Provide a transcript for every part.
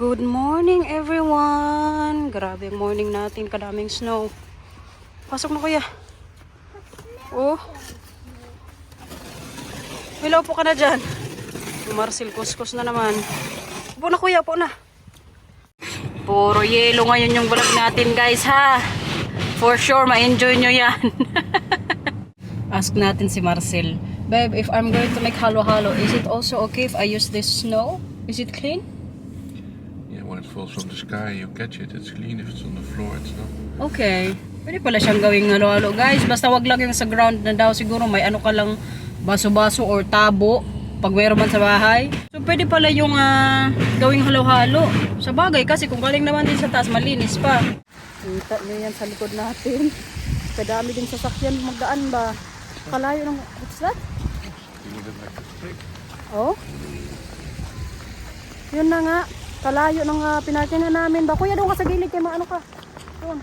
Good morning everyone! Grabe ang morning natin, kadaming snow. Pasok na kuya. Oh. Hello po ka na dyan. Marcel kuskus na naman. Upo na kuya, upo na. Puro yelo ngayon yung vlog natin guys ha. For sure ma-enjoy nyo yan. Ask natin si Marcel. Babe, if I'm going to make halo-halo, is it also okay if I use this snow? Is it clean? Yeah, when it falls from the sky, you catch it. It's clean. If it's on the floor, it's not. Okay. Pwede pala siyang gawing halo-halo guys. Basta wag lang yung sa ground na daw siguro may ano ka lang baso-baso or tabo pag mayroon man sa bahay. So pwede pala yung gawing halo-halo. Sa bagay kasi kung galing naman din sa taas malinis pa. Kita nyo yan sa likod natin. Kadami din sasakyan magdaan ba. Kalayo ng... What's that? Oh? Yun na nga. Kalayo ng pinarkingan namin ba. Kuya doon ka sa gilid kayo ano ka. Doon.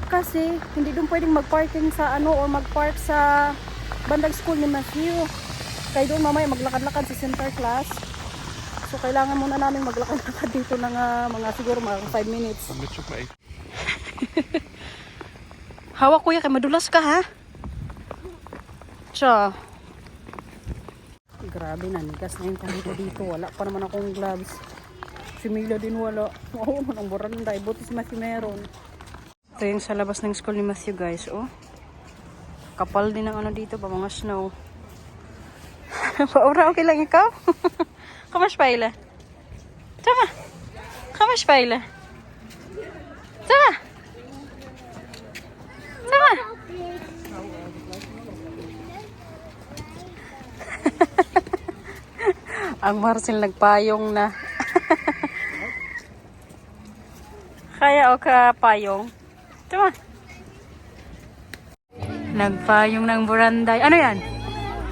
Kasi hindi doon pwedeng mag-parking sa ano or mag-park sa bandang school ni Matthew. Kaya doon mamaya maglakad-lakad sa center class. So kailangan muna namin maglakad-lakad dito ng mga siguro mga 5 minutes. Hawak kuya kay madulas ka ha. Tiya. Grabe na, nigas na yung kahito dito. Wala pa naman akong gloves. Si Mila din wala. Oo, ang buranda. Buti si Matthew meron. Ito yung sa labas ng school ni Matthew guys. Oh. Kapal din ang ano dito pa, mga snow. Paura, okay lang ikaw? Kamas paila? Tama. Kamas paila? Tama. Tama. Ang Marcel nagpayong na. Kaya o ka payong? Tama. Nagpayong ng buranday. Ano yan?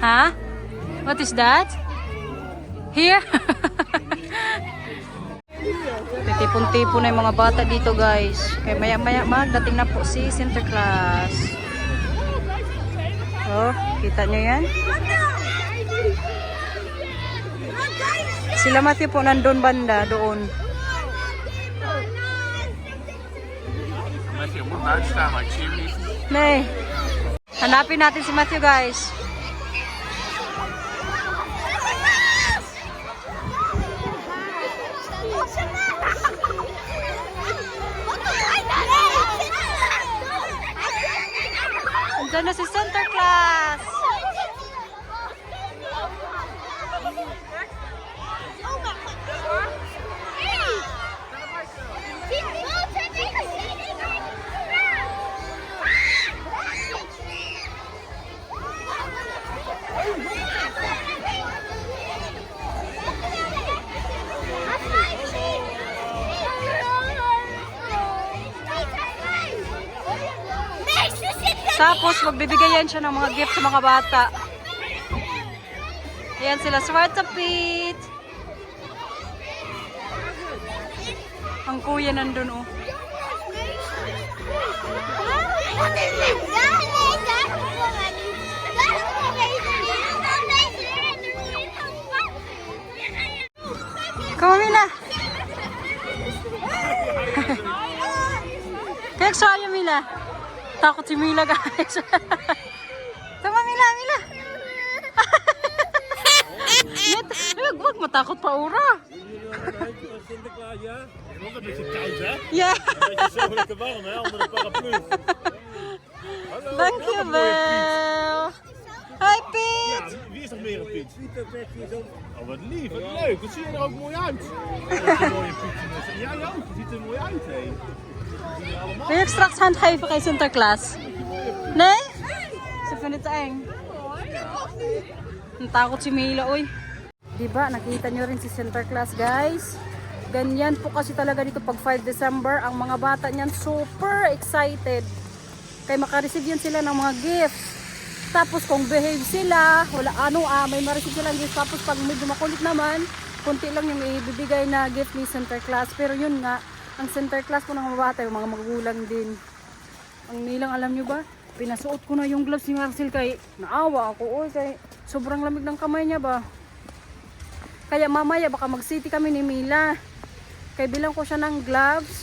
Ha? What is that? Here? Tipon-tipon na yung mga bata dito guys. Kaya maya-maya dating na po si center class. Oh, kita nyo yan? Sila Matthew po nandun banda, doon. Matthew, moet buiten staan, maar ik zie hem niet. Nee. Hanapin natin si Matthew guys. Andun na si center class. Tapos magbibigayan siya ng mga gift sa mga bata. Ayan sila, Zwarte Piet. Ang kuya nandun oh. Come on, Mila. Kaya sa'yo, Mila. Takot si Mila, guys. Tama, Mila, Mila. Wag matakot pa, Ura. Sinterklaas, ja? En ook een beetje koud, hè? Ja. Een beetje zo lekker warm, hè? Onder de paraplu. Hallo. Dankjewel. Hi, Ja, Piet. wie is nog meer een Piet? Oh, wat lief, wat leuk. Wat zie je er ook mooi uit. Dat is een mooie Piet. Jij ook, je ziet er mooi uit, hè? Wil je straks handgeven kay Sinterklaas? Nee? Ze vindt het eng. Natakot si Mila, oy. Diba, nakita nyo rin si Sinterklaas, guys. Ganyan po kasi talaga dito pag 5 December. Ang mga bata niyan super excited. Kaya makareceive yan sila ng mga gifts. Tapos kung behave sila, wala may ma-receive silang gifts. Tapos pag medyo makulit naman, konti lang yung ibibigay na gift ni Sinterklaas. Pero yun nga, ang center class po ng mga bata, yung mga magulang din. Ang nilang, alam nyo ba? Pinasuot ko na yung gloves ni Marcel kay naawa ako. Oy, kay sobrang lamig ng kamay niya ba. Kaya mamaya baka mag-city kami ni Mila. Kaya bilang ko siya ng gloves.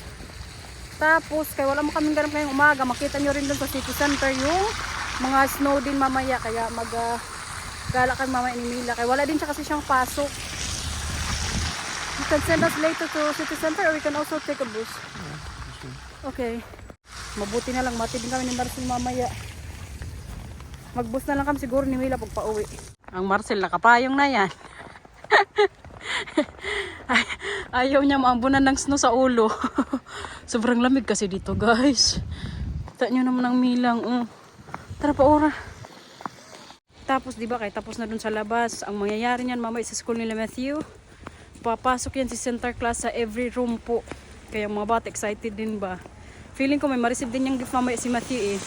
Tapos, kaya wala mo kaming ganap ngayong umaga. Makita nyo rin doon sa city center yung mga snow din mamaya. Kaya gala kami mamaya ni Mila. Kaya wala din siya kasi siyang pasok. You can send us later to city center or we can also take a bus. Okay. Mabuti na lang. Mati din kami ni Marcel mamaya. Magbus na lang kami siguro ni Mila pag pauwi. Ang Marcel nakapayong na yan. Ayaw niya maambunan ng snow sa ulo. Sobrang lamig kasi dito guys. Kita nyo naman ang Milang. Tara pa ora. Tapos diba kay tapos na dun sa labas. Ang mangyayari niyan mamaya sa school nila Matthew. Papasok yan si center class sa every room po. Kaya mga bata excited din ba. Feeling ko may ma-receive din yung gift mamaya si Matthew eh.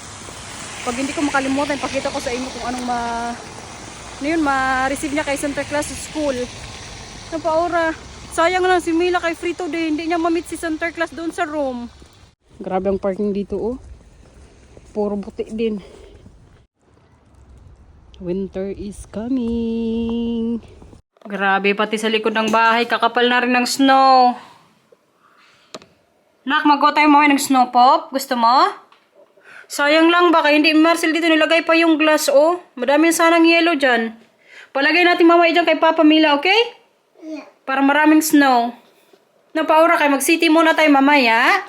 Pag hindi ko makalimutan, pakita ko sa inyo kung anong ma-receive niya kay center class sa school. Ano pa ora? Sayang lang si Mila kay free today. Hindi niya ma-meet si center class doon sa room. Grabe ang parking dito oh. Puro buti din. Winter is coming. Grabe pati sa likod ng bahay. Kakapal na rin ng snow. Nak, magawa tayo mamaya ng snow pop. Gusto mo? Sayang lang baka hindi Marcel dito nilagay pa yung glass oh. Madami sanang yellow dyan. Palagay natin mamaya dyan kay Papa Mila, okay? Yeah. Para maraming snow. Napaura kay mag-city muna tayo mamaya.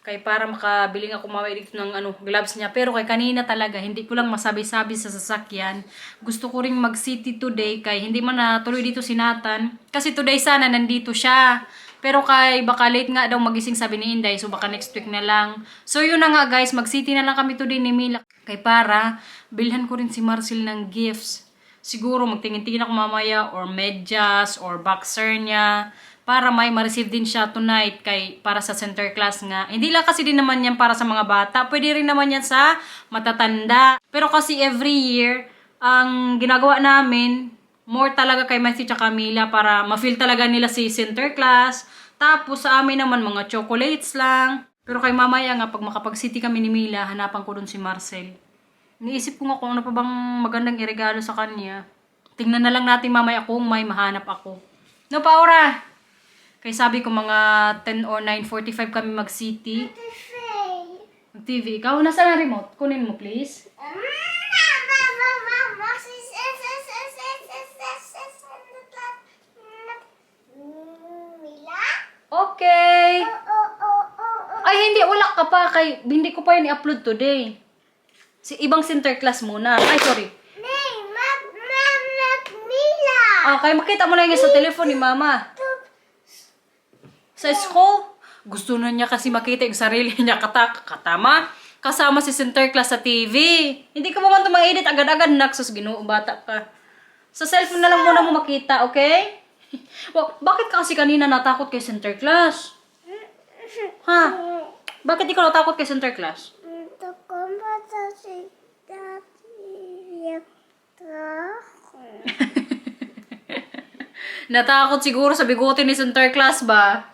Kay para makabili nga ako mamaya dito ng gloves niya. Pero kay kanina talaga, hindi ko lang masabi-sabi sa sasakyan. Gusto ko ring mag-city today kay hindi man natuloy dito si Nathan. Kasi today sana nandito siya. Pero kay baka late nga daw magising sabi ni Inday. So baka next week na lang. So yun na nga guys, mag-city na lang kami today ni Mila. Kay para, bilhan ko rin si Marcel ng gifts. Siguro magtingin-tingin ako mamaya or medyas or boxer niya. Para may ma-receive din siya tonight kay para sa center class nga. Hindi lang kasi din naman yan para sa mga bata. Pwede rin naman yan sa matatanda. Pero kasi every year, ang ginagawa namin, more talaga kay Matthew tsaka Mila para ma-feel talaga nila si center class. Tapos sa amin naman mga chocolates lang. Pero kay mamaya nga pag makapag-city kami ni Mila, hanapan ko dun si Marcel. Iniisip ko nga kung ano pa bang magandang iregalo sa kanya. Tingnan na lang natin mamaya kung may mahanap ako. No, Paura? Kaya sabi ko mga 10 or 9:45 kami mag-city. Mag-TV. Ikaw, nasa na remote? Kunin mo, please. Okay. Ay, hindi. Wala ka pa. Kay, hindi ko pa yun i-upload today. Si ibang center class muna. Ay, sorry. Okay, makita mo lang yan sa telephone ni Mama. Sa school, gusto na niya kasi makita yung sarili niya katama. Kasama si center class sa TV. Hindi ka naman ito ma-edit agad-agad, naksos, ginoo, bata ka. Sa cellphone na lang muna mo makita, okay? Well, bakit ka kasi kanina natakot kay center class? Ha? Bakit di ka natakot kay center class? Natakot siguro sa bigote ni center class ba?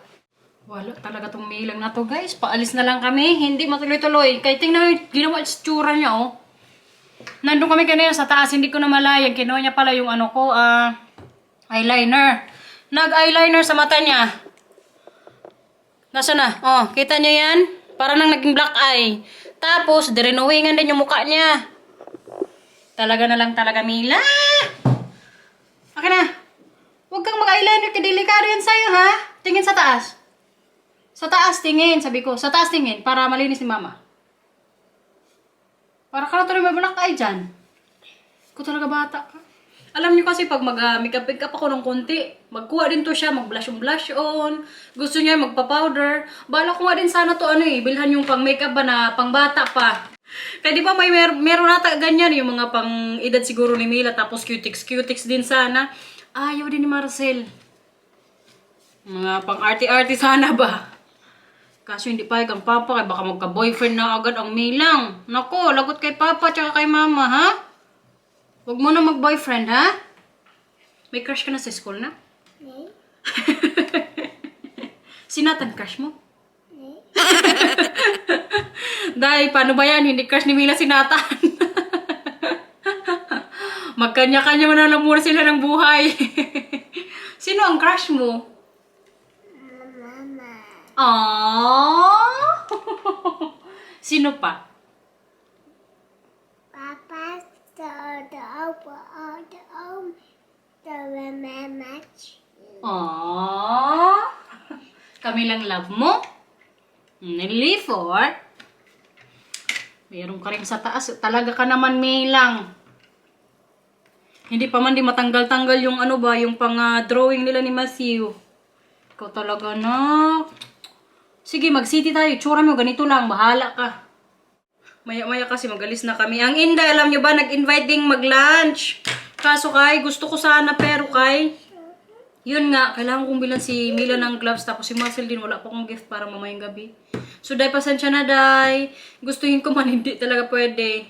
Wala talaga tong Milang na to guys. Paalis na lang kami. Hindi matuloy-tuloy. Kaya tingnan mo yung ginawa yung tsura niya oh. Nandun kami kanina sa taas. Hindi ko na malayag. Kinuha niya pala yung eyeliner. Nag-eyeliner sa mata niya. Nasaan na? Oh, kita niyo yan? Para nang naging black eye. Tapos, drenowingan din yung mukha niya. Talaga na lang talaga Mila. Okay na. Huwag kang mag-eyeliner. Kadelikado yan sa'yo ha. Tingin sa taas. Sa taas tingin, sabi ko. Sa taas tingin, para malinis ni Mama. Para ka na tuloy may black eye dyan. Ikaw talaga bata ka. Alam niyo kasi pag mag-makeup ako ng konti, magkuha din to siya, mag-blush on. Gusto niya magpa-powder. Bala ko nga din sana to bilhan yung pang-makeup ba na pang-bata pa. Kaya di ba may meron nata ganyan, yung mga pang-edad siguro ni Mila, tapos cutics din sana. Ayaw din ni Marcel. Mga pang-arty-arty sana ba? Kaso hindi pa ang Papa, kaya baka magka-boyfriend na agad ang Milang. Nako, lagot kay Papa tsaka kay Mama, ha? Huwag mo na mag-boyfriend, ha? May crush ka na sa school na? Si Nathan, crush mo? Dahil, paano ba yan? Hindi crush ni Mila si Nathan. Magkanya-kanya na lang muna sila ng buhay. Sino ang crush mo? Mama. Aww! Sino pa? Papa the match. Aww! Kami lang love mo? Nili for? Meron ka rin sa taas. Talaga ka naman, May lang. Hindi pa man di matanggal-tanggal yung ano ba, yung pang drawing nila ni Matthew. Ikaw talaga na. Sige, mag-city tayo. Tsura mo, ganito lang. Bahala ka. Maya-maya kasi magalis na kami. Ang Inday, alam nyo ba, nag-invite ding mag-lunch. Kaso kay, gusto ko sana pero kay, yun nga, kailangan kong bilan si Mila ng gloves. Tapos si Marcel din, wala pa akong gift para mamayang gabi. So, Day, pasensya na, Day. Gustuhin ko man, hindi talaga pwede.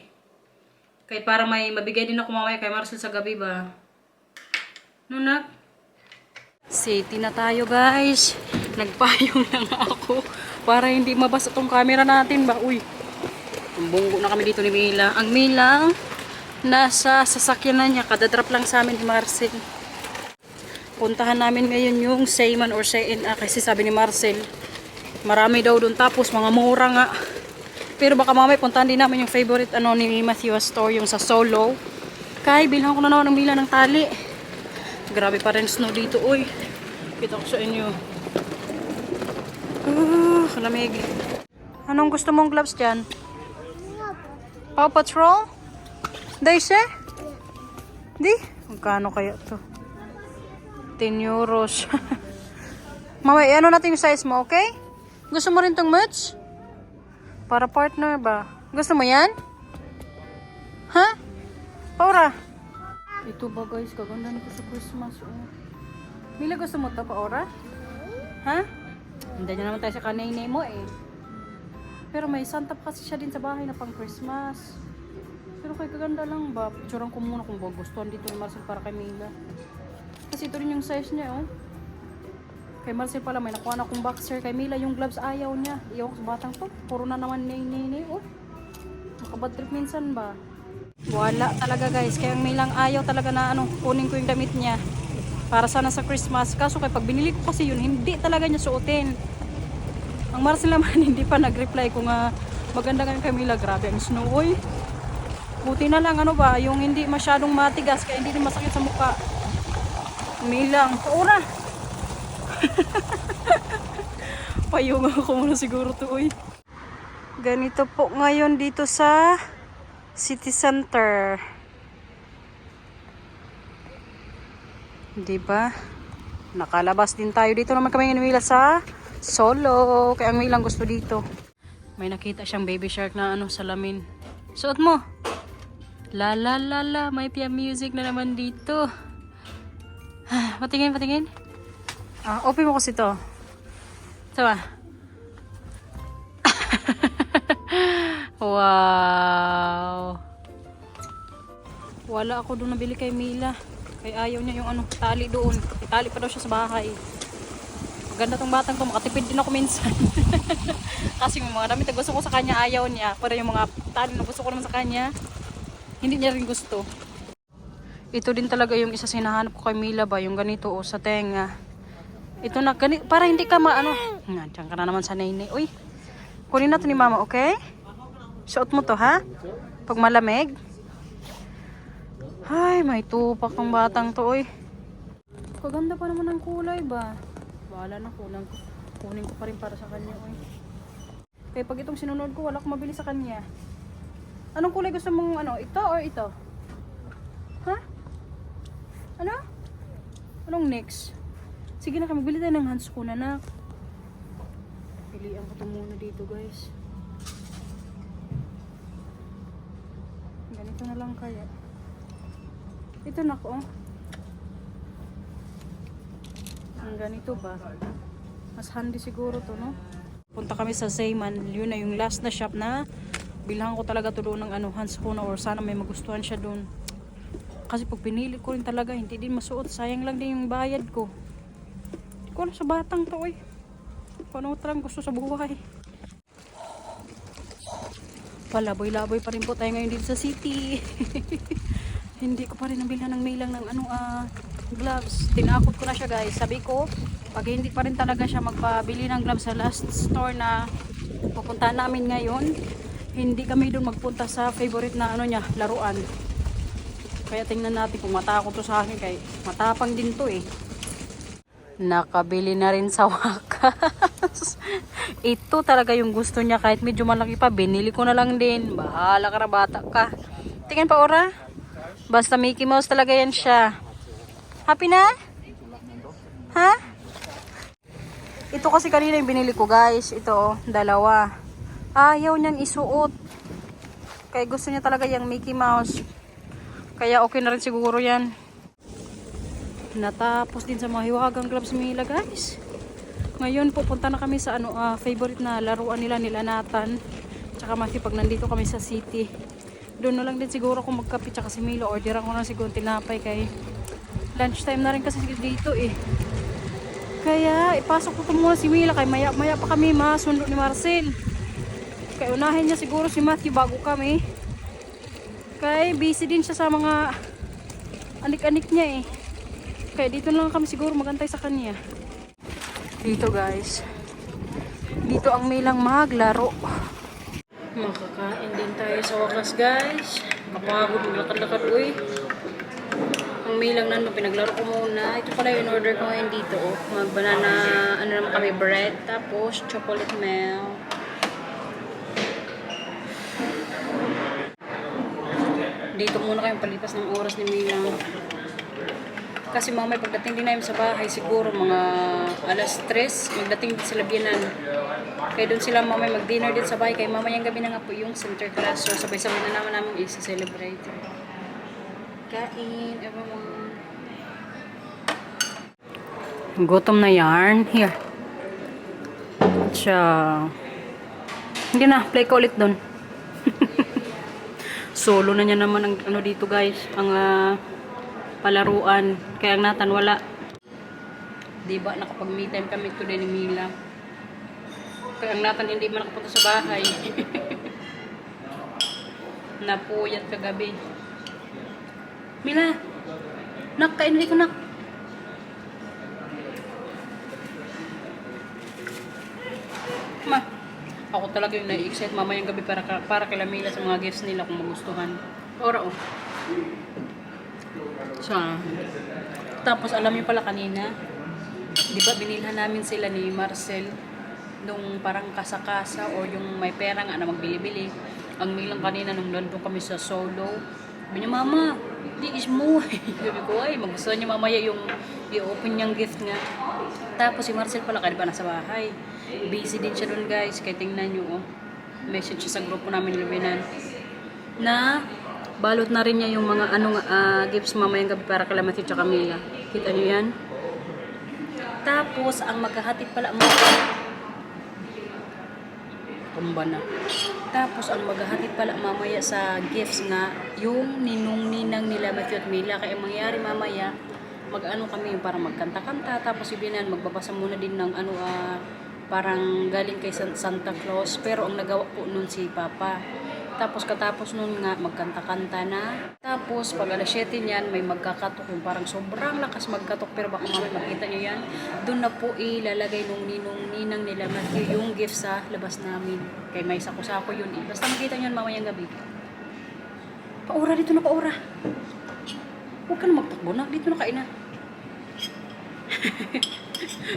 Kaya para may mabigay din ako mamaya kay Marcel sa gabi ba. No, nak? City na tayo, guys. Nagpayong na nga ako para hindi mabasa tong camera natin ba. Uy, bunggo na kami dito ni Mila. Ang Mila, nasa sasakyan na niya. Kadadrop lang sa amin ni Marcel. Puntahan namin ngayon yung Seiman or Sein kasi sabi ni Marcel, marami daw doon tapos mga mura nga. Pero baka mamaya puntahan din namin yung favorite ano ni Matthew store, yung sa Solo. Kay, bilhan ko na naman ng Mila ng tali. Grabe pa rin snow dito, uy. Kita ko sa inyo. Kalamig. Anong gusto mong gloves dyan? Paw Patrol? Daisy? Di? Magkano kaya to? 10 euros. Mamaya, ano natin yung size mo, okay? Gusto mo rin tong much? Para partner ba? Gusto mo yan? Ha? Paura? Ito ba guys, kaganda nito sa Christmas. Oh. Mila, gusto mo to, Paura? Ha? Hindi niya naman tayo sa kanay mo eh. Pero may Santa pa kasi siya din sa bahay na pang Christmas. Pero kay kaganda lang ba? Picturean ko muna kung gustuhan dito ni Marcel para kay Mila. Kasi ito rin yung size niya, oh. Kay Marcel pala, may nakuha na akong boxer. Kay Mila, yung gloves ayaw niya. Iyaw ko sa batang to. Puro na naman nay, oh. Nakabad trip minsan ba? Wala talaga guys. Kaya ang Milang ayaw talaga na ano, kunin ko yung damit niya. Para sana sa Christmas. Kaso kay pag binili ko kasi yun, hindi talaga niya suotin. Ang Marcel naman, hindi pa nag-reply kung maganda nga kay Mila. Grabe ang snow, oy. Buti na lang, ano ba, yung hindi masyadong matigas. Kaya hindi din masakit sa mukha. Milang, Paura! Payungan ko muna siguro to, uy. Ganito po ngayon dito sa City Center. Diba? Nakalabas din tayo. Dito naman kami Mila sa Solo. Kaya ang Milang gusto dito. May nakita siyang baby shark na ano, salamin. Suot mo. La la la la. May Pia music na naman dito. Patingin, patingin. Open mo kasi to. Ito ba? Wow. Wala ako doon nabili kay Mila. Kaya ayaw niya yung ano, tali doon. Itali pa daw siya sa bahay. Maganda tong batang to. Makatipid din ako minsan. Kasi yung mga damit na gusto ko sa kanya, ayaw niya. Pero yung mga tali na gusto ko naman sa kanya, hindi niya rin gusto. Ito din talaga yung isa sinahanap ko kay Mila ba. Yung ganito o sa tenga. Ito na, para hindi ka maano. Diyan ka na naman sa nene. Uy, kunin na to ni mama, okay? Suot mo to, ha? Pag malamig. Ay, may tupak ng batang to, uy. Kaganda pa naman ng kulay ba? Wala na, kunin ko pa rin para sa kanya, uy. Kaya pag itong sinunod ko, wala akong mabili sa kanya. Anong kulay gusto mong, ano? Ito or ito? Ha? Ano? Anong next? Sige na, magbili tayo ng hands ko na, nak. Pilihan ko ito muna dito, guys. Ganito na lang kaya. Ito na ko, oh. Ang ganito ba? Mas handy siguro to, no? Punta kami sa Seiman. Yun na yung last na shop na bilhan ko talaga to doon ng ano, hands ko na or sana may magustuhan siya doon. Kasi pag pinili ko rin talaga, hindi din masuot. Sayang lang din yung bayad ko. Kung sa batang to, eh. Paano talagang gusto sa buhay. Palaboy-laboy pa rin po tayo ngayon dito sa city. Hindi ko pa rin nabilhan ng Milang ng ano, gloves. Tinakot ko na siya, guys. Sabi ko, Pag hindi pa rin talaga siya magpabili ng gloves sa last store na pupunta namin ngayon, hindi kami doon magpunta sa favorite na ano niya, laruan. Kaya tingnan natin kung matakot to sa akin, kay matapang din to eh. Nakabili na rin sa wakas. Ito talaga yung gusto niya, kahit medyo malaki pa, binili ko na lang din. Bahala ka na, bata ka. Tingnan pa, Ora. Basta Mickey Mouse talaga yan siya. Happy na? Ha? Ito kasi kanina yung binili ko, guys. Ito, dalawa. Ayaw niyang isuot. Kaya gusto niya talaga yung Mickey Mouse. Kaya okay na rin siguro yan. Natapos din sa mga hiwagang gloves ni Mila, guys. Ngayon pupunta na kami sa favorite na laruan nila Nathan. Tsaka Matthew pag nandito kami sa city. Doon na lang din siguro kung magkape, tsaka si Mila. Orderan ko na siguro tinapay kay lunchtime na rin kasi dito eh. Kaya ipasok ko muna si Mila kay maya pa kami masundo ni Marcel. Kaya unahin niya siguro si Matthew bago kami. Kaya busy din siya sa mga anik-anik niya eh. Kaya dito lang kami siguro magantay sa kanya. Dito guys. Dito ang Milang maglaro. Makakain din tayo sa wakas guys. Kapagod maglakad-lakad uy. Ang Milang nandun, pinaglaro ko muna. Ito pala yung order ko ngayon dito. Oh. Mag-banana, ano naman kami, bread. Tapos, chocolate milk. Dito muna kayong palipas ng oras ni Milang. Kasi mamay pagdating din namin sa bahay, siguro mga alas 3, magdating din sila biyanan. Kaya doon sila mamay mag-dinner din sa bahay. Kaya mamayang gabi na nga po yung center class. So, sabay-sabay na naman namin i-celebrate. Kain, everyone. Gutom na yarn. Here. Siya. Hindi na, play ko ulit doon. Solo na niya naman ang ano dito guys, ang palaruan. Kaya ang Nathan wala. Diba, nakapag-me time kami today ni Mila. Kaya ang Nathan hindi man nakapunta sa bahay. Napuyat kagabi. Mila, nak, kain ulit ko nak. Ma, ako talaga yung na-excite mamayang gabi para kay Mila sa mga gifts nila kung magustuhan. Ora oh. So, tapos alam niyo pala kanina, di ba binilhan namin sila ni Marcel nung parang kasa-kasa o yung may pera nga na magbili-bili. Ang Milang kanina nung nandun kami sa solo, sabi niya, Mama, di is mo. Sabi ko, ay, magustuhan niya mamaya yung i-open niyang gift nga. Tapos si Marcel pala, kaya ba nasa bahay. Busy din siya dun guys, kaya tingnan niyo, oh. Message siya sa grupo namin Luminan na balot na rin niya yung mga gifts mamayang gabi para kay Matthew tsaka Mila. Kita niyo yan? Tapos, ang maghahatid pala tumba na. Tapos, ang maghahatid pala mamaya sa gifts nga, yung ninong-ninang nila Matthew at Mila. Kaya mangyari mamaya, mag-ano kami, parang magkanta-kanta. Tapos, ibinan, magbabasa muna din ng parang galing kay Santa Claus. Pero, ang nagawa po nun si Papa. Tapos katapos nun nga magkanta-kanta na. Tapos pag alas 7 niyan may magkakatok, yung parang sobrang lakas magkatok, pero baka mamaya makita nyo yan. Doon na po ilalagay nung ninong-ninang nila Matthew yung gift sa labas namin. Kaya may sako-sako yun eh. Basta makita nyo yan mamayang gabi. Paura dito na, paura. Huwag ka na magtakbo na. Dito na kain na.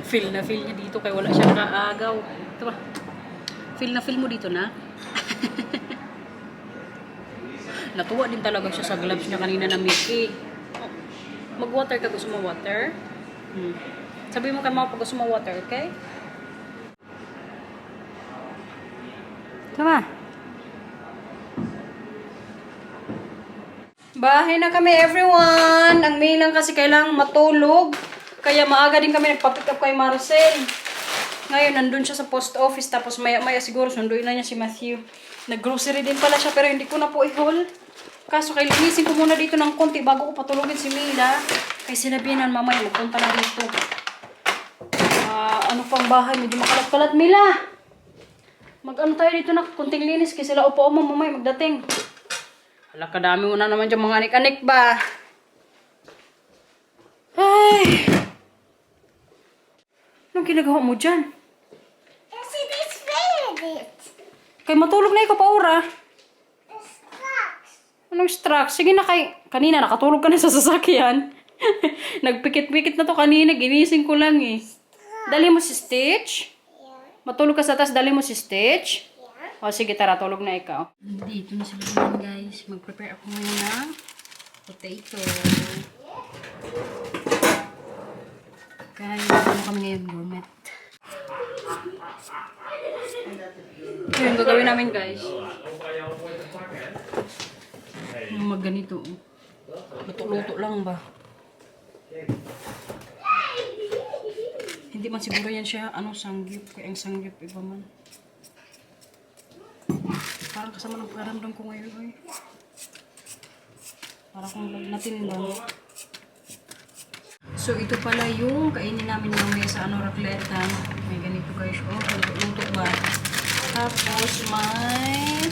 Feel na feel niya dito kaya wala siyang kaagaw. Ito ba? Feel na feel mo dito na. Natuwa din talaga siya sa gloves niya kanina na Mickey. Oh, mag-water ka, gusto mo water? Sabi mo kay mama pag gusto mo water, okay? Tama. Bahay na kami everyone. Ang Milang kasi kailangang matulog. Kaya maaga din kami nagpa-pick up kay Marcel. Ngayon nandun siya sa post office, tapos maya-maya siguro sunduin na niya si Matthew. Nag-grocery din pala siya pero hindi ko na po i-haul. Kaso kay linisin ko muna dito ng konti bago ko patulogin si Mila. Kay sinabihan mamaya magpunta na dito. Ano pang bahay, medyo makalat-kalat. Mila! Mag-ano tayo dito na konting linis kasi sila upo mo mamaya magdating. Hala, kadami mo na naman dyan mga anik-anik ba? Ay! Anong ginagawa mo dyan? Yes, it is favorite. Kay matulog na ikaw pa, Ora. It's rocks. Anong struck? Sige na kay... Kanina, nakatulog ka na sa sasakyan. Nagpikit-pikit na to kanina. Ginising ko lang eh. Dali mo si Stitch. Yeah. Matulog ka sa taas, dali mo si Stitch. Yeah. O sige, tara, tulog na ikaw. Dito na sila naman, guys. Mag-prepare ako muna ng potato. Guys, ano kami ngayon, gourmet. Ito yung gagawin namin, guys. Yung magganito. Luto-luto lang ba? Hindi man siguro yan siya, sangyup. Kaya ang sangyup, iba man. Parang kasama ng pakiramdam ko ngayon, eh. Parang kung natin lang. So, ito pala yung kainin namin mamaya sa raclette. May ganito guys. Oh, luto ba? Tapos, may...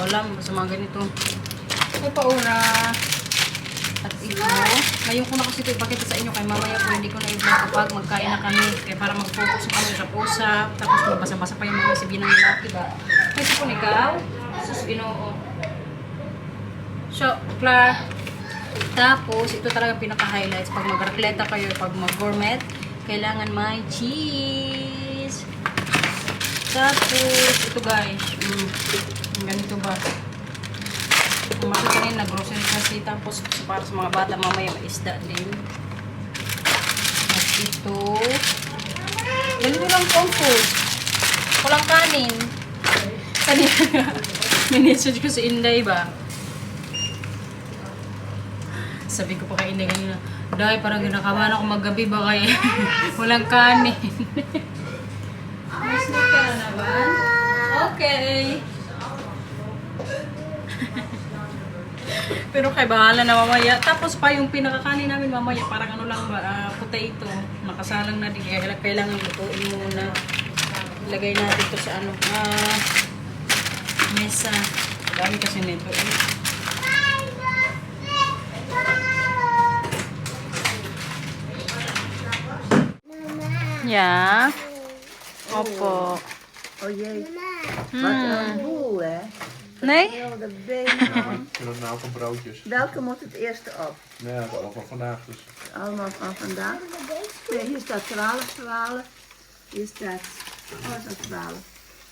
Walang, basta mga ganito. May paura. At ito. Ngayon ko na kasi ito ipakita sa inyo. Kaya mamaya po hindi ko na i-vlog kapag magkain na kami. Kaya para mag-focus yung kami sa usap. Tapos magbasa-basa pa yung mga sabihin ng lalaki ba? Kasi po ikaw. Sus, ginoo. So, Clara. Tapos, ito talaga pinaka-highlights. Pag mag-raclette kayo, pag mag-gourmet, kailangan may cheese. Tapos, ito guys. Ganito ba? Umakit ka rin, nag-grocery kasi. Tapos, para sa mga bata, mamaya may isda din. At ito. Ganito lang pong food. Walang kanin. Kanina, minessage ko si Inday ba? Sabi ko pa kay Inday kanina, dahil parang ginakabahan ako maggabi ba kaya walang kanin. Mas na ka na naman? Okay. Pero kay bahala na mamaya. Tapos pa yung pinakakanin namin mamaya, parang ano lang ba, potato. Nakasalang na din. Kailangan lutuin muna. Ilagay natin ito sa mesa. Dami kasi nito eh. Ja. Opo. Oh jee, Mama. wat een boel hè. Nee? Heel de benen. Ik vind het nou van broodjes. Welke moet het eerste op? Nee, dat is allemaal van vandaag dus. Allemaal van vandaag. Nee, hier staat 12, 12. Hier staat, oh dat is 12.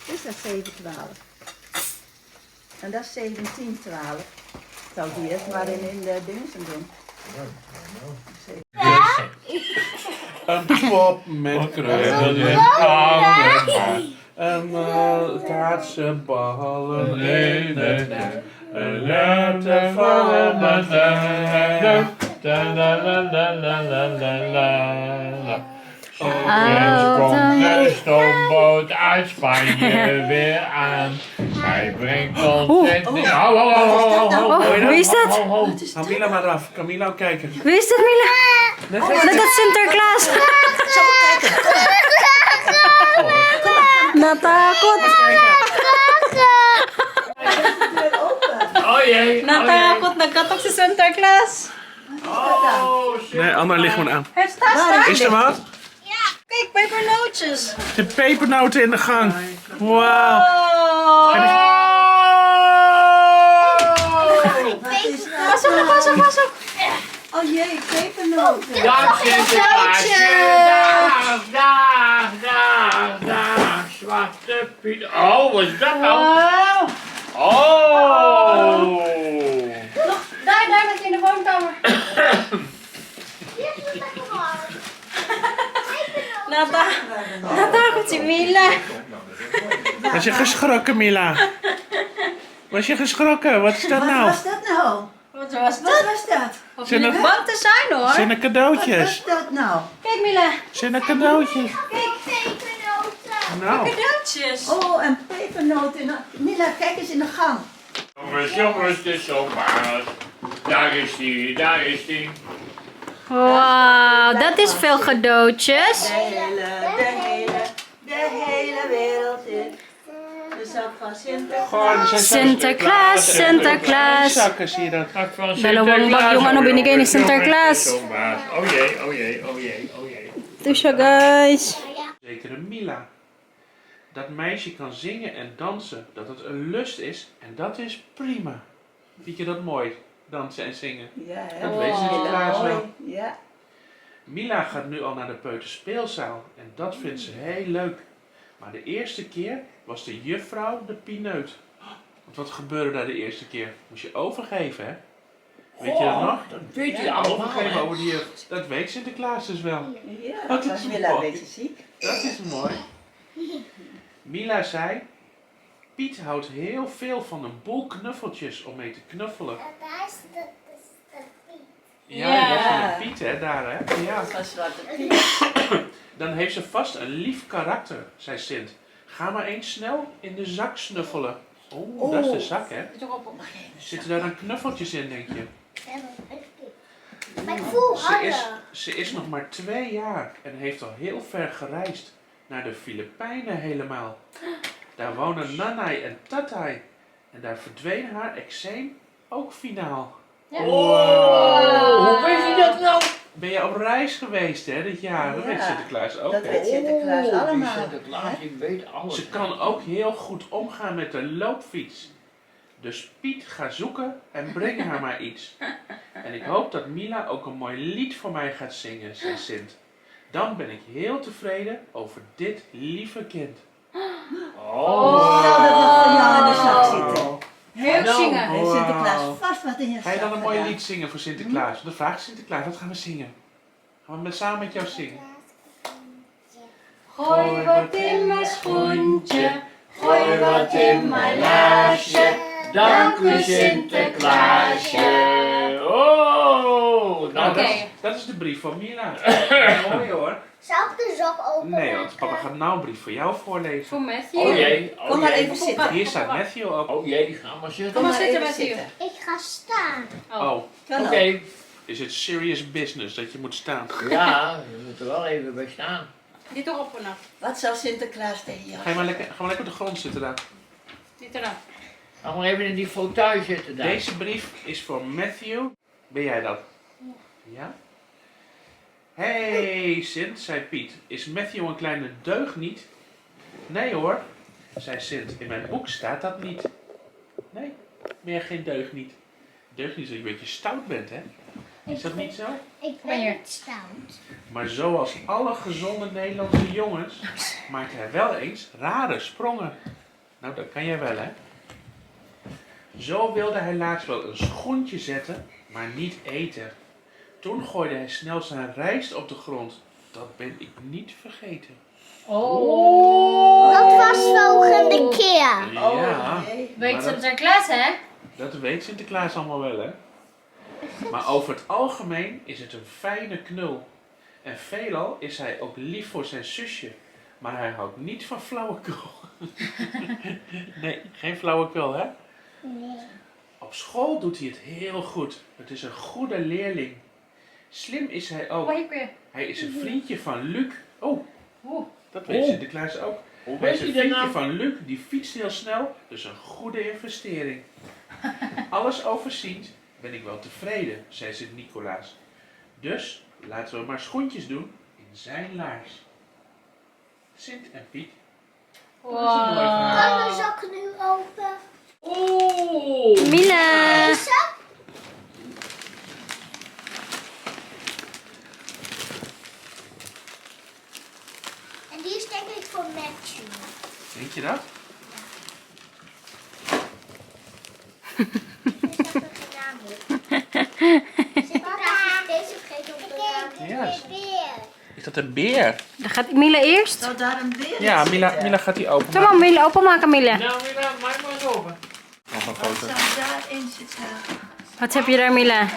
Hier staat 7, 12. En dat is 17, 12. Ik zou die eerst maar in de dingen doen. Een pop met krullen en allemaal. En kaatsenballen in het net. En laten vallen met komt de stoomboot uit Spanje weer aan. Hij brengt ons in... Wie is dat? Camila maar af. Camila ook kijken. Wie is dat, Mila? Dat is Sinterklaas. Natakot. Oh jee. Natakot. Nagkatok si Sinterklaas. Nee, Anna ligt maar aan. Het staat Is er wat? Kijk, pepernootjes. De pepernoten in de gang. Wauw. Pasok. Oh jee, pepernoten. Dag Sinterklaasje. Dag. Zwarte Piet. Oh, wat is dat nou? Wow. Oh. Daar met in de woonkamer. Natakot si Mila. Was je geschrokken, Mila? Was je geschrokken? Wat is dat Wat nou? was dat nou? Wat was Wat was dat? Of Zijn jullie er- bang te zijn hoor. Zijn er Wat cadeautjes? was dat nou? Kijk Mila. Zijn er cadeautjes? Kijk, pepernoten. Nou. Cadeautjes. Oh, en pepernoten. Mila, kijk eens in de gang. Jongens, de zomaar. Daar is die. Wauw, dat is veel cadeautjes. De hele wereld in. De zak van Sinterklaas. Gewoon, er zijn Sinterklaas, Sinterklaas. zakken, zie je dat? Dalawang bag yung ano binigay ni Sinterklaas. Oh jee. Ito siya guys. Zekere Mila. Dat meisje kan zingen en dansen, dat het een lust is en dat is prima. Vind je dat mooi, dansen en zingen? Ja, hè? Dat weet Sinterklaas wel. Mooi. Ja. Mila gaat nu al naar de peuterspeelzaal en dat vindt ze heel leuk. Maar de eerste keer was de juffrouw de pineut. Want wat gebeurde daar de eerste keer? Moest je overgeven, hè? Weet je dat nog? Dat weet je allemaal, Overgeven hè? over die juf. Dat weet Sinterklaas dus wel. Ja, Dat dat is was Mila een mooi. beetje ziek. Dat is mooi. Mila zei, Piet houdt heel veel van een boel knuffeltjes om mee te knuffelen. Daar is de Piet. Ja, dat is van de Piet, hè, daar, hè. Ja. Van Zwarte Piet. Dan heeft ze vast een lief karakter, zei Sint. Ga maar eens snel in de zak snuffelen. Oeh, dat is de zak, hè. Zitten daar dan knuffeltjes in, denk je? Maar ik voel Ze is nog maar 2 jaar en heeft al heel ver gereisd. Naar de Filipijnen helemaal. Daar wonen Nanai en Tatai. En daar verdween haar eczeem ook finaal. Hoe weet je dat nou? Ben je op reis geweest, hè, dit jaar? Dat Ja, weet Sinterklaas ook, dat hè? weet Sinterklaas Die allemaal. Sinterklaas, die weet alles. Ze kan ook heel goed omgaan met de loopfiets. Dus Piet, ga zoeken en breng haar maar iets. En ik hoop dat Mila ook een mooi lied voor mij gaat zingen, zei Sint. Dan ben ik heel tevreden over dit lieve kind. Oh. Stel dat het voor jou in de zak zitten. Heel Nou, zingen. Heeft Sinterklaas vast wat in je zak Ga je dan een mooi gedaan. lied zingen voor Sinterklaas? Dan vraagt Sinterklaas, wat gaan we zingen? Gaan we samen met jou zingen? Gooi wat in mijn schoentje, gooi wat in mijn laarsje. Dank u Sinterklaasje. Oh, nou Oké. Dat is de brief van Mila. Mooi hoor. Zal ik de zak openen? Nee, want papa gaat nou een brief voor jou voorlezen. Voor Matthew. Oh jee, Kom oh maar jee. even zitten. Hier staat Matthew op. Oh jee, ga maar zitten. Kom maar zitten, even Matthew. zitten. Ik ga staan. Oh, Kan ook. Oké, is het serious business dat je moet staan? ja, we moeten wel even bij staan. Dit erop vanaf. Wat zal Sinterklaas tegen jou? Ga maar lekker op de grond zitten daar. Dit eraf. Ga maar even in die fauteuil zitten daar. Deze brief is voor Matthew. Ben jij dat? Ja? Hey Sint, zei Piet. Is Matthew een kleine deugniet? Nee hoor, zei Sint. In mijn boek staat dat niet. Nee, meer geen deugniet. Deugniet is dat je een beetje stout bent, hè? Is dat niet zo? Ik ben niet stout. Maar zoals alle gezonde Nederlandse jongens maakt hij wel eens rare sprongen. Nou, dat kan jij wel, hè? Zo wilde hij laatst wel een schoentje zetten, maar niet eten. Toen gooide hij snel zijn rijst op de grond. Dat ben ik niet vergeten. Dat was volgende keer. Ja, nee. Weet maar dat, Sinterklaas, hè? dat weet Sinterklaas allemaal wel, hè? Maar over het algemeen is het een fijne knul. En veelal is hij ook lief voor zijn zusje. Maar hij houdt niet van flauwekul. Nee, geen flauwekul, hè? Nee. Op school doet hij het heel goed. Het is een goede leerling. Slim is hij ook. Hij is een vriendje van Luc. Oh, dat weet Oh. Sinterklaas ook. Hoe Hij is weet een je dat vriendje nou? van Luc, die fietst heel snel, dus een goede investering. Alles overziend ben ik wel tevreden, zei Sint-Nicolaas. Dus laten we maar schoentjes doen in zijn laars. Sint en Piet. Dat is een mooi verhaal. Kan de zak nu open? Oh. Mila. Zo? En die is denk ik voor Matthew. Denk je dat? Ik heb er geen naam op. Sinterklaas is deze vergeten op de naam. Ja. Ik weer. Is dat een beer? Dan gaat Mila eerst. Zal daar een beer Ja, in Mila zitten? gaat die open. Kom maar Mila, openmaken Mila. Nou, Mila, maak maar eens open. Nog een Wat foto. zal daarin zitten? Wat heb je daar Mila?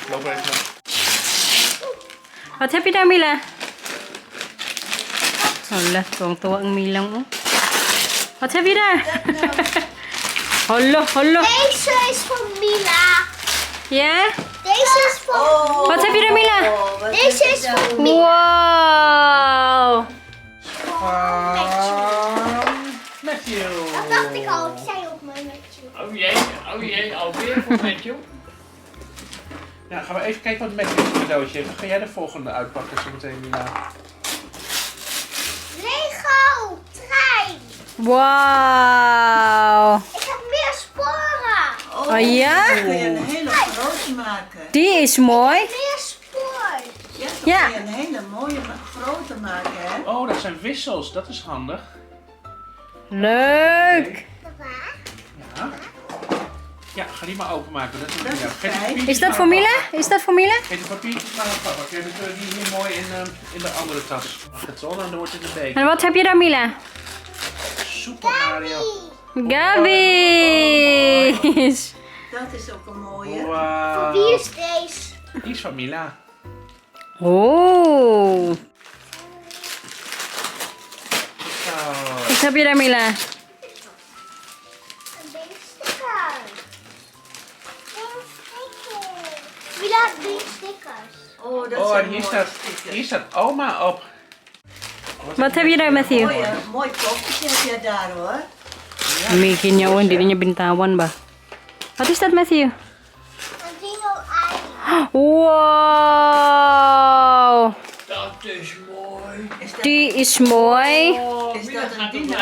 Loop er even. Wat heb je daar Mila? Hala, tuwang-tuwa ang Mila mo. Wat heb je daar? Hala, hala. Deze is voor Mila. Ja? Deze is voor... Oh, Wat heb je daar Mila? oh, wat Deze heb is je daar? voor Mila. Wow. Matthew. Dat dacht ik al. Ik zei ook maar Matthew. Oh jee, alweer voor Matthew. Ja, gaan we even kijken wat Matthew een cadeautje heeft. Dan ga jij de volgende uitpakken zo meteen, Mila. Lego trein. Wauw. Ik heb meer sporen. Oh ja? Dan kun je een hele grote maken. Die is mooi. Meer spoor. Ja, dan Ja. kun je een hele mooie grote maken, hè? Oh, dat zijn wissels. Dat is handig. Leuk. Papa. Ja. Ja, ga die maar openmaken. Dat is Dat is Mila. Geef de fijn. papiertjes Is dat maar voor aan Mila? papa. Is dat voor Mila? Geef de papiertjes maar aan papa. Kijk, dan kunnen die hier mooi in de andere tas. Mag het zo, dan wordt het een beetje. En wat heb je daar, Mila? Super Mario. Gabi. Dat is ook een mooie. Wauw. Wie is deze? Die is van Mila. Oh. Zo. Wat heb je daar, Mila? Een sticker. Wie laat die stickers? Oh, dat Oh, zijn en mooie stickers. hier staat oma op. Wat heb je daar, Matthew? Mooi koffertje heb jij daar, hoor. Mickey niya, oh, hindi niya bintawan ba? Wat is dat, Matthew? Een dingo-ei. Wow. Dat is mooi. Die is mooi. Is dat een dino?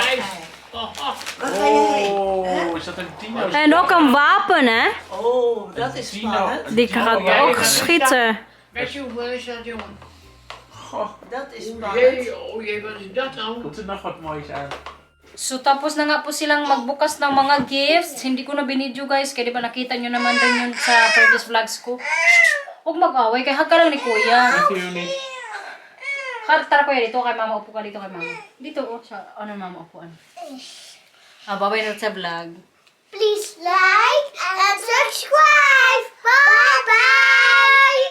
Oh, Wat ga je heen? Oh, is dat een dino? En ook een wapen, hè? Oh, dat is spannend. Die gaat ook schieten. weet je hoeveel is dat, jongen? Goh, Dat is Jee, spannend. oh jee, wat is dat nou? komt er nog wat moois aan? So tapos na nga po silang magbukas ng mga gifts. Hindi ko na binidyo guys, kaya di ba nakita nyo naman din yun sa previous vlogs ko. Huwag mag-away, kaya hag ka lang ni Kuya. Matthew niet. Tara Kuya, dito kay Mama, upo ka dito kay Mama. Dito, oh, sa ano Mama, upuan. Babay na sa vlog. Please like and subscribe. Bye bye.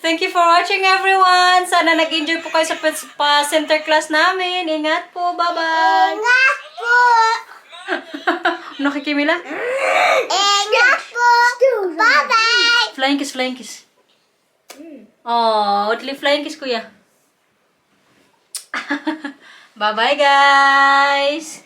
Thank you for watching everyone. Sana nag-enjoy po kayo sa pa-center class namin. Ingat po, bye-bye. Ingat po. Nakikimila? Ingat po. Bye bye. Flying kiss, flying kiss. Oh, utli flying kiss, Kuya. Bye-bye, guys.